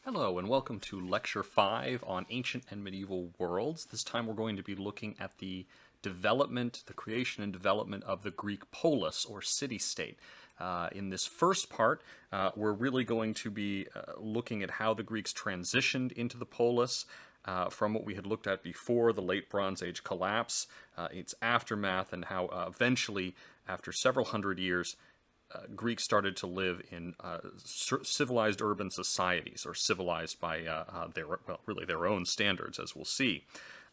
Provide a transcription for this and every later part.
Hello and welcome to Lecture 5 on Ancient and Medieval Worlds. This time we're going to be looking at the creation and development of the Greek polis, or city-state. In this first part, we're really going to be looking at how the Greeks transitioned into the polis from what we had looked at before, the Late Bronze Age collapse, its aftermath, and how eventually, after several hundred years, Greeks started to live in civilized urban societies, or civilized by their own standards, as we'll see.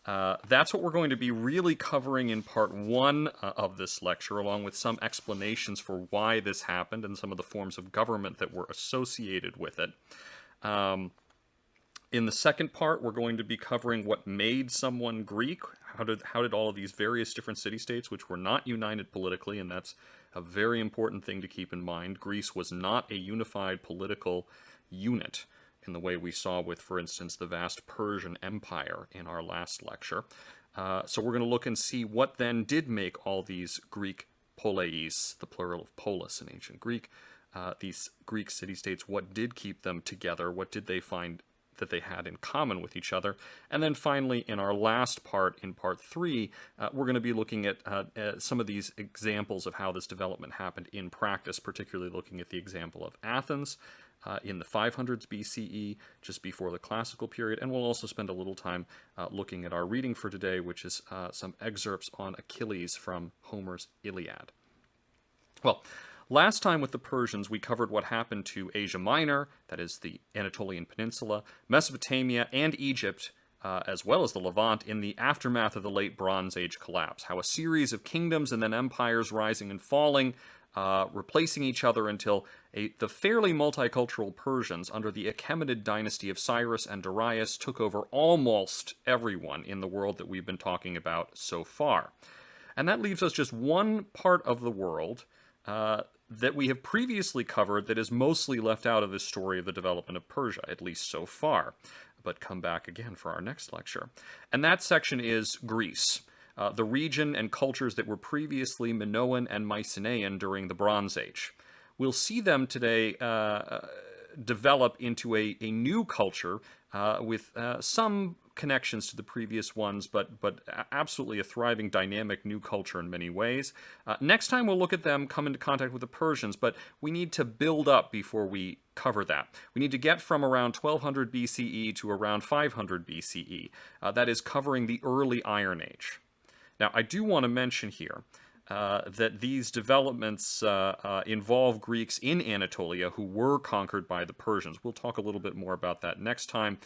That's what we're going to be really covering in part 1 of this lecture, along with some explanations for why this happened and some of the forms of government that were associated with it. In the second part, we're going to be covering what made someone Greek. How did all of these various different city-states, which were not united politically, and that's a very important thing to keep in mind. Greece was not a unified political unit in the way we saw with, for instance, the vast Persian Empire in our last lecture. So we're going to look and see what then did make all these Greek poleis, the plural of polis in ancient Greek, these Greek city-states, what did keep them together, what did they find that they had in common with each other. And then finally, in our last part, in part 3, we're going to be looking at some of these examples of how this development happened in practice, particularly looking at the example of Athens in the 500s BCE, just before the classical period. And we'll also spend a little time looking at our reading for today, which is some excerpts on Achilles from Homer's Iliad. Well, last time with the Persians, we covered what happened to Asia Minor, that is the Anatolian Peninsula, Mesopotamia, and Egypt, as well as the Levant, in the aftermath of the Late Bronze Age collapse. How a series of kingdoms and then empires rising and falling, replacing each other until the fairly multicultural Persians, under the Achaemenid dynasty of Cyrus and Darius, took over almost everyone in the world that we've been talking about so far. And that leaves us just one part of the world that we have previously covered that is mostly left out of this story of the development of Persia, at least so far, but come back again for our next lecture. And that section is Greece, the region and cultures that were previously Minoan and Mycenaean during the Bronze Age. We'll see them today develop into a new culture with some connections to the previous ones, but absolutely a thriving, dynamic new culture in many ways. Next time we'll look at them come into contact with the Persians, but we need to build up before we cover that. We need to get from around 1200 BCE to around 500 BCE. That is covering the early Iron Age. Now, I do want to mention here that these developments involve Greeks in Anatolia who were conquered by the Persians. We'll talk a little bit more about that next time.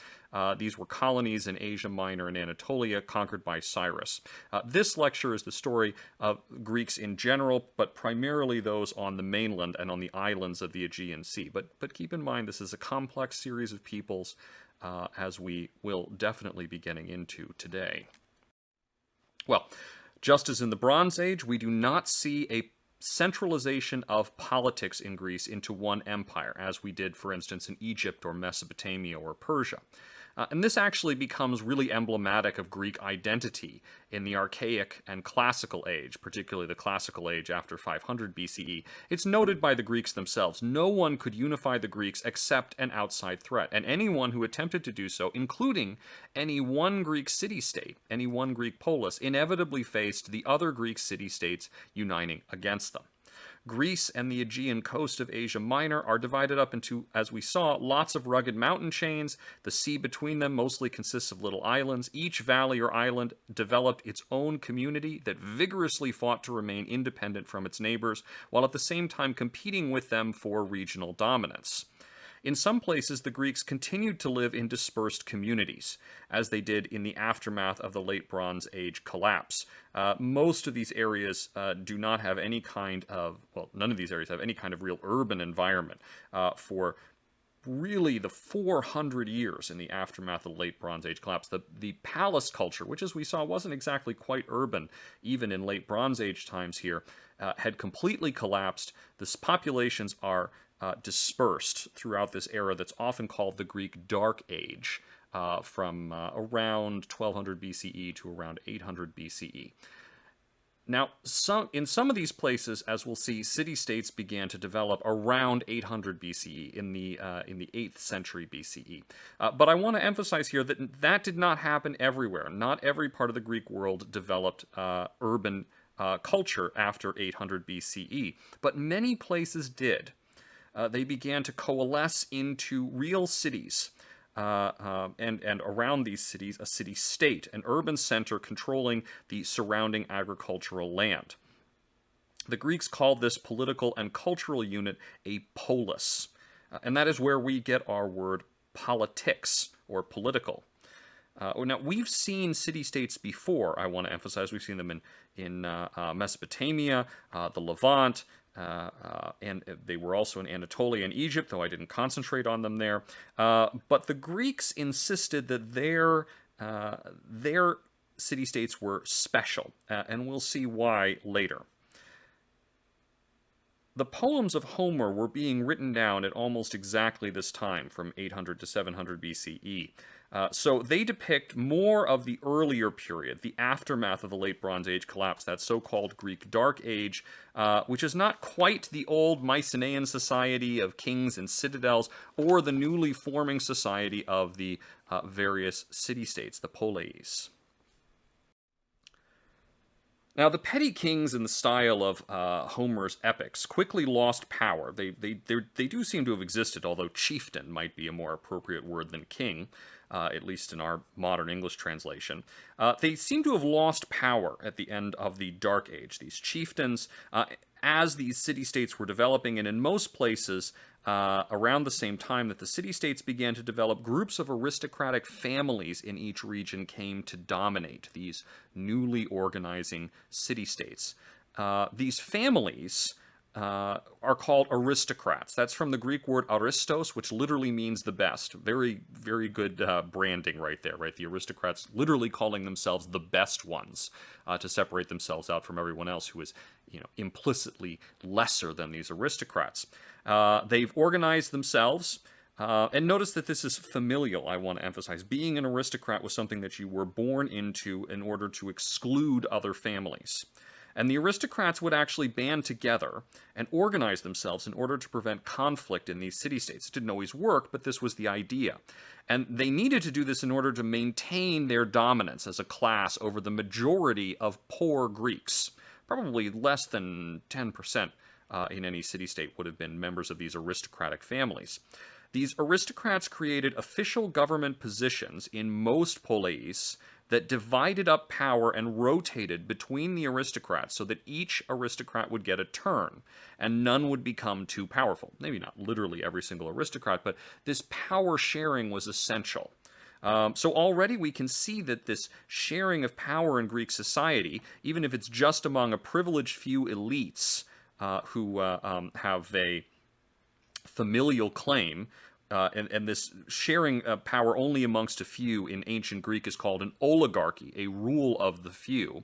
These were colonies in Asia Minor and Anatolia conquered by Cyrus. This lecture is the story of Greeks in general, but primarily those on the mainland and on the islands of the Aegean Sea. But keep in mind, this is a complex series of peoples, as we will definitely be getting into today. Well, just as in the Bronze Age, we do not see a centralization of politics in Greece into one empire, as we did, for instance, in Egypt or Mesopotamia or Persia. And this actually becomes really emblematic of Greek identity in the Archaic and Classical Age, particularly the Classical Age after 500 BCE. It's noted by the Greeks themselves. No one could unify the Greeks except an outside threat, and anyone who attempted to do so, including any one Greek city-state, any one Greek polis, inevitably faced the other Greek city-states uniting against them. Greece and the Aegean coast of Asia Minor are divided up into, as we saw, lots of rugged mountain chains. The sea between them mostly consists of little islands. Each valley or island developed its own community that vigorously fought to remain independent from its neighbors, while at the same time competing with them for regional dominance. In some places, the Greeks continued to live in dispersed communities, as they did in the aftermath of the Late Bronze Age collapse. Most of these areas do not have any kind of, well, none of these areas have any kind of real urban environment for really the 400 years in the aftermath of the Late Bronze Age collapse. The palace culture, which, as we saw, wasn't exactly quite urban, even in Late Bronze Age times here, had completely collapsed. The populations are dispersed throughout this era that's often called the Greek Dark Age, from around 1200 BCE to around 800 BCE. Now, in some of these places, as we'll see, city-states began to develop around 800 BCE, in the 8th century BCE. But I want to emphasize here that that did not happen everywhere. Not every part of the Greek world developed urban culture after 800 BCE, but many places did. They began to coalesce into real cities. And around these cities, a city-state, an urban center controlling the surrounding agricultural land. The Greeks called this political and cultural unit a polis, and that is where we get our word politics, or political. Now, we've seen city-states before, I want to emphasize. We've seen them in Mesopotamia, the Levant, and they were also in Anatolia and Egypt, though I didn't concentrate on them there. But the Greeks insisted that their city-states were special, and we'll see why later. The poems of Homer were being written down at almost exactly this time, from 800 to 700 BCE. So they depict more of the earlier period, the aftermath of the Late Bronze Age collapse, that so-called Greek Dark Age, which is not quite the old Mycenaean society of kings and citadels, or the newly forming society of the various city-states, the poleis. Now, the petty kings in the style of Homer's epics quickly lost power. They do seem to have existed, although chieftain might be a more appropriate word than king, at least in our modern English translation. They seem to have lost power at the end of the Dark Age. These chieftains, as these city-states were developing, and in most places, around the same time that the city-states began to develop, groups of aristocratic families in each region came to dominate these newly organizing city-states. These families are called aristocrats. That's from the Greek word aristos, which literally means the best. Very, very good branding right there, right? The aristocrats literally calling themselves the best ones to separate themselves out from everyone else who is, implicitly lesser than these aristocrats. They've organized themselves. And notice that this is familial, I want to emphasize. Being an aristocrat was something that you were born into in order to exclude other families. And the aristocrats would actually band together and organize themselves in order to prevent conflict in these city-states. It didn't always work, but this was the idea. And they needed to do this in order to maintain their dominance as a class over the majority of poor Greeks. Probably less than 10% in any city-state would have been members of these aristocratic families. These aristocrats created official government positions in most poleis that divided up power and rotated between the aristocrats so that each aristocrat would get a turn, and none would become too powerful. Maybe not literally every single aristocrat, but this power sharing was essential. So already we can see that this sharing of power in Greek society, even if it's just among a privileged few elites who have a familial claim, and this sharing of power only amongst a few in ancient Greek is called an oligarchy, a rule of the few,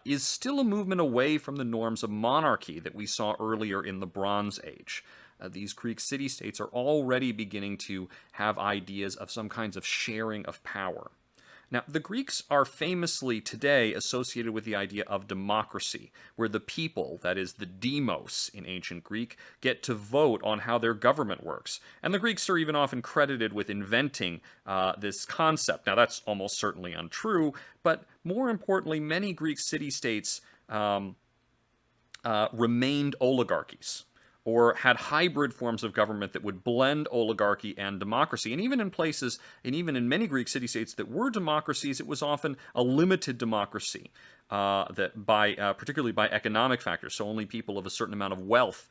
is still a movement away from the norms of monarchy that we saw earlier in the Bronze Age. These Greek city-states are already beginning to have ideas of some kinds of sharing of power. Now, the Greeks are famously today associated with the idea of democracy, where the people, that is the demos in ancient Greek, get to vote on how their government works. And the Greeks are even often credited with inventing this concept. Now, that's almost certainly untrue, but more importantly, many Greek city-states remained oligarchies, or had hybrid forms of government that would blend oligarchy and democracy. And even in places, and even in many Greek city-states that were democracies, it was often a limited democracy, particularly by economic factors. So only people of a certain amount of wealth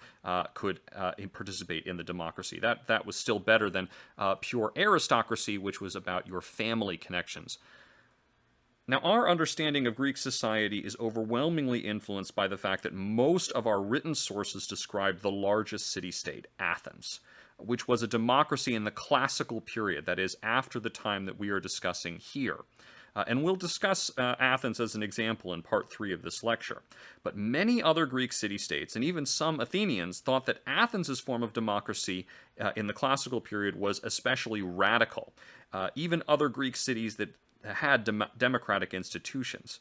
could participate in the democracy. That was still better than pure aristocracy, which was about your family connections. Now, our understanding of Greek society is overwhelmingly influenced by the fact that most of our written sources describe the largest city-state, Athens, which was a democracy in the classical period, that is, after the time that we are discussing here. And we'll discuss Athens as an example in part 3 of this lecture. But many other Greek city-states, and even some Athenians, thought that Athens' form of democracy in the classical period was especially radical. Even other Greek cities that had democratic institutions.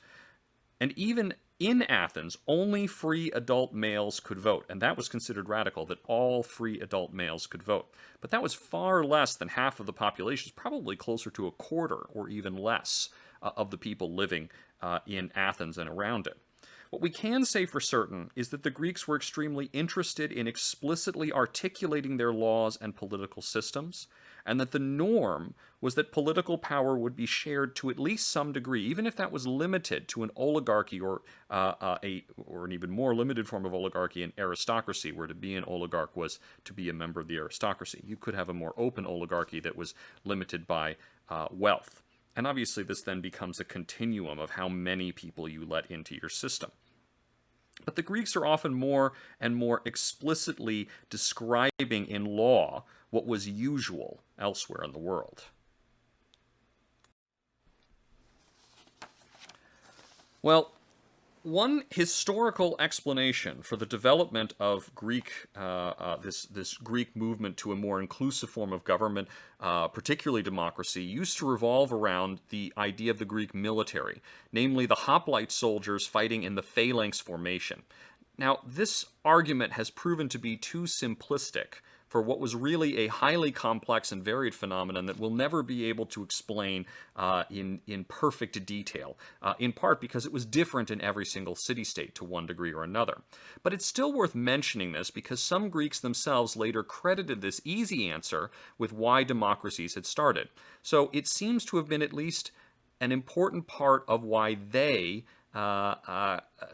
And even in Athens, only free adult males could vote, and that was considered radical, that all free adult males could vote. But that was far less than half of the population, probably closer to a quarter or even less of the people living in Athens and around it. What we can say for certain is that the Greeks were extremely interested in explicitly articulating their laws and political systems, and that the norm was that political power would be shared to at least some degree, even if that was limited to an oligarchy or an even more limited form of oligarchy, an aristocracy, where to be an oligarch was to be a member of the aristocracy. You could have a more open oligarchy that was limited by wealth. And obviously this then becomes a continuum of how many people you let into your system. But the Greeks are often more and more explicitly describing in law what was usual elsewhere in the world. Well, one historical explanation for the development of this Greek movement to a more inclusive form of government, particularly democracy, used to revolve around the idea of the Greek military, namely the hoplite soldiers fighting in the phalanx formation. Now, this argument has proven to be too simplistic for what was really a highly complex and varied phenomenon that we'll never be able to explain in perfect detail, in part because it was different in every single city-state to one degree or another. But it's still worth mentioning this because some Greeks themselves later credited this easy answer with why democracies had started. So it seems to have been at least an important part of why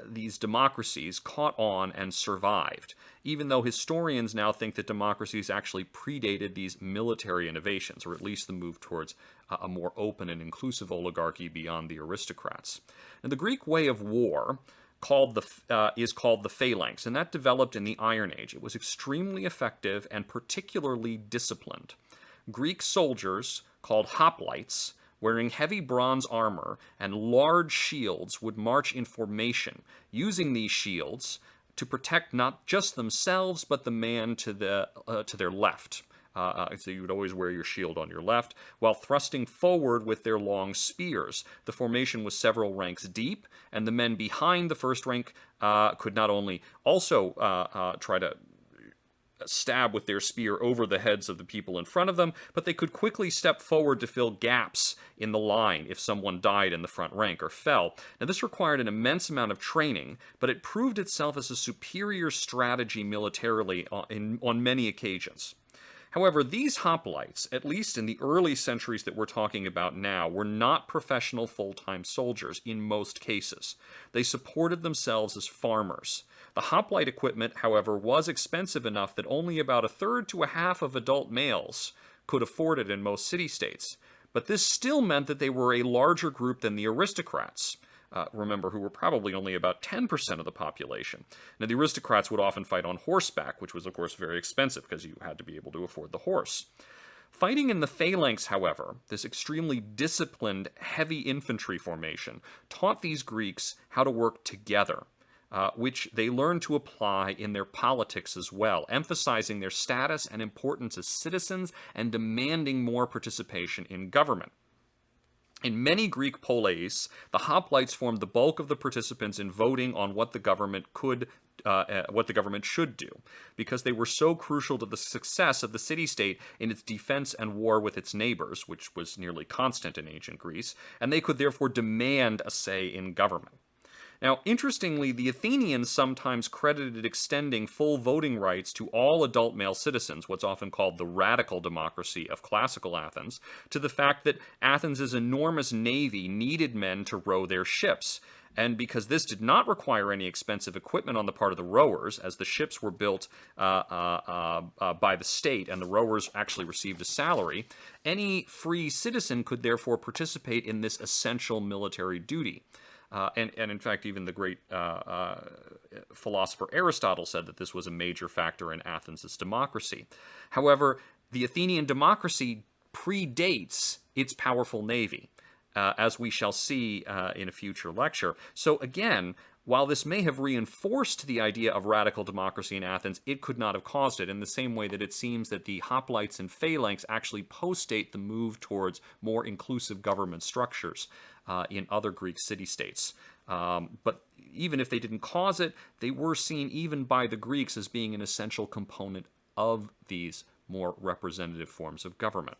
these democracies caught on and survived, even though historians now think that democracies actually predated these military innovations, or at least the move towards a more open and inclusive oligarchy beyond the aristocrats. And the Greek way of war is called the phalanx, and that developed in the Iron Age. It was extremely effective and particularly disciplined. Greek soldiers, called hoplites, wearing heavy bronze armor and large shields, would march in formation, using these shields to protect not just themselves, but the man to their left. So you would always wear your shield on your left, while thrusting forward with their long spears. The formation was several ranks deep, and the men behind the first rank could not only also try to stab with their spear over the heads of the people in front of them, but they could quickly step forward to fill gaps in the line if someone died in the front rank or fell. Now, this required an immense amount of training, but it proved itself as a superior strategy militarily on many occasions. However, these hoplites, at least in the early centuries that we're talking about now, were not professional full-time soldiers in most cases. They supported themselves as farmers. The hoplite equipment, however, was expensive enough that only about a third to a half of adult males could afford it in most city-states. But this still meant that they were a larger group than the aristocrats. Remember, who were probably only about 10% of the population. Now, the aristocrats would often fight on horseback, which was, of course, very expensive because you had to be able to afford the horse. Fighting in the phalanx, however, this extremely disciplined, heavy infantry formation, taught these Greeks how to work together, which they learned to apply in their politics as well, emphasizing their status and importance as citizens and demanding more participation in government. In many Greek poleis, the hoplites formed the bulk of the participants in voting on what the government should do, because they were so crucial to the success of the city-state in its defense and war with its neighbors, which was nearly constant in ancient Greece, and they could therefore demand a say in government. Now, interestingly, the Athenians sometimes credited extending full voting rights to all adult male citizens, what's often called the radical democracy of classical Athens, to the fact that Athens' enormous navy needed men to row their ships. And because this did not require any expensive equipment on the part of the rowers, as the ships were built by the state and the rowers actually received a salary, any free citizen could therefore participate in this essential military duty. And in fact, even the great philosopher Aristotle said that this was a major factor in Athens' democracy. However, the Athenian democracy predates its powerful navy, as we shall see in a future lecture. So again, While this may have reinforced the idea of radical democracy in Athens, it could not have caused it, in the same way that it seems that the hoplites and phalanx actually postdate the move towards more inclusive government structures in other Greek city-states. But even if they didn't cause it, they were seen even by the Greeks as being an essential component of these more representative forms of government.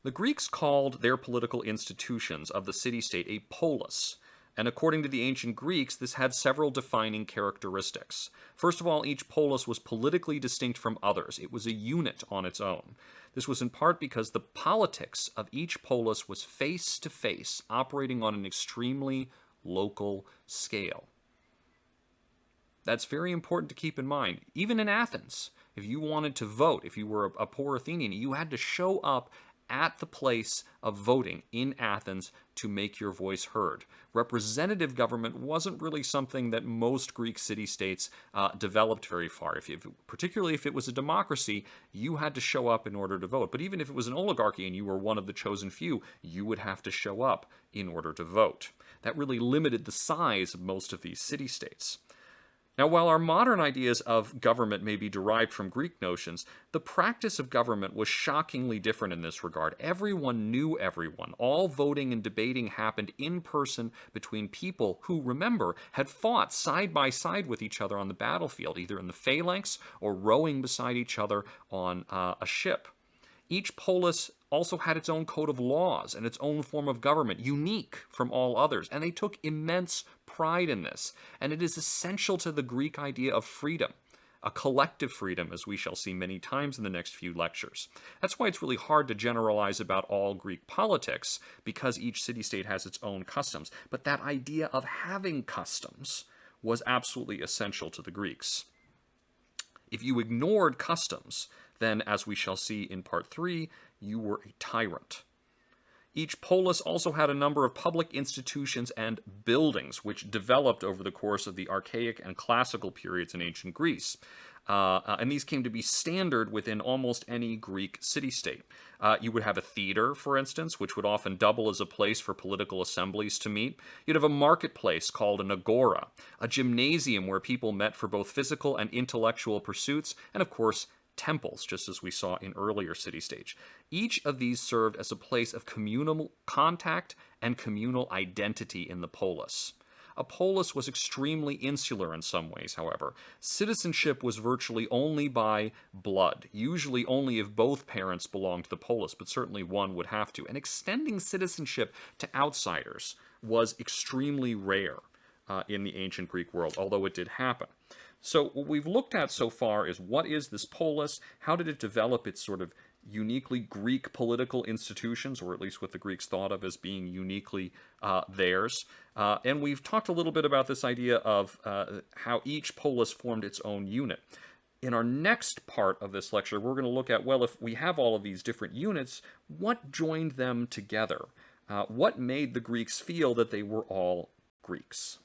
The Greeks called their political institutions of the city-state a polis, and according to the ancient Greeks, this had several defining characteristics. First of all, each polis was politically distinct from others. It was a unit on its own. This was in part because the politics of each polis was face-to-face, operating on an extremely local scale. That's very important to keep in mind. Even in Athens, if you wanted to vote, if you were a poor Athenian, you had to show up at the place of voting in Athens to make your voice heard. Representative government wasn't really something that most Greek city-states developed very far. Particularly if it was a democracy, you had to show up in order to vote. But even if it was an oligarchy and you were one of the chosen few, you would have to show up in order to vote. That really limited the size of most of these city-states. Now, while our modern ideas of government may be derived from Greek notions, the practice of government was shockingly different in this regard. Everyone knew everyone. All voting and debating happened in person between people who, remember, had fought side by side with each other on the battlefield, either in the phalanx or rowing beside each other on a ship. Each polis also had its own code of laws and its own form of government, unique from all others, and they took immense pride in this. And it is essential to the Greek idea of freedom, a collective freedom, as we shall see many times in the next few lectures. That's why it's really hard to generalize about all Greek politics, because each city-state has its own customs. But that idea of having customs was absolutely essential to the Greeks. If you ignored customs, then, as we shall see in Part 3, you were a tyrant. Each polis also had a number of public institutions and buildings, which developed over the course of the archaic and classical periods in ancient Greece. And these came to be standard within almost any Greek city-state. You would have a theater, for instance, which would often double as a place for political assemblies to meet. You'd have a marketplace called an agora, a gymnasium where people met for both physical and intellectual pursuits, and of course, temples, just as we saw in earlier city-states. Each of these served as a place of communal contact and communal identity in the polis. A polis was extremely insular in some ways, however. Citizenship was virtually only by blood, usually only if both parents belonged to the polis, but certainly one would have to. And extending citizenship to outsiders was extremely rare in the ancient Greek world, although it did happen. So what we've looked at so far is, what is this polis? How did it develop its sort of uniquely Greek political institutions, or at least what the Greeks thought of as being uniquely theirs? And we've talked a little bit about this idea of how each polis formed its own unit. In our next part of this lecture, we're going to look at, well, if we have all of these different units, what joined them together? What made the Greeks feel that they were all Greeks?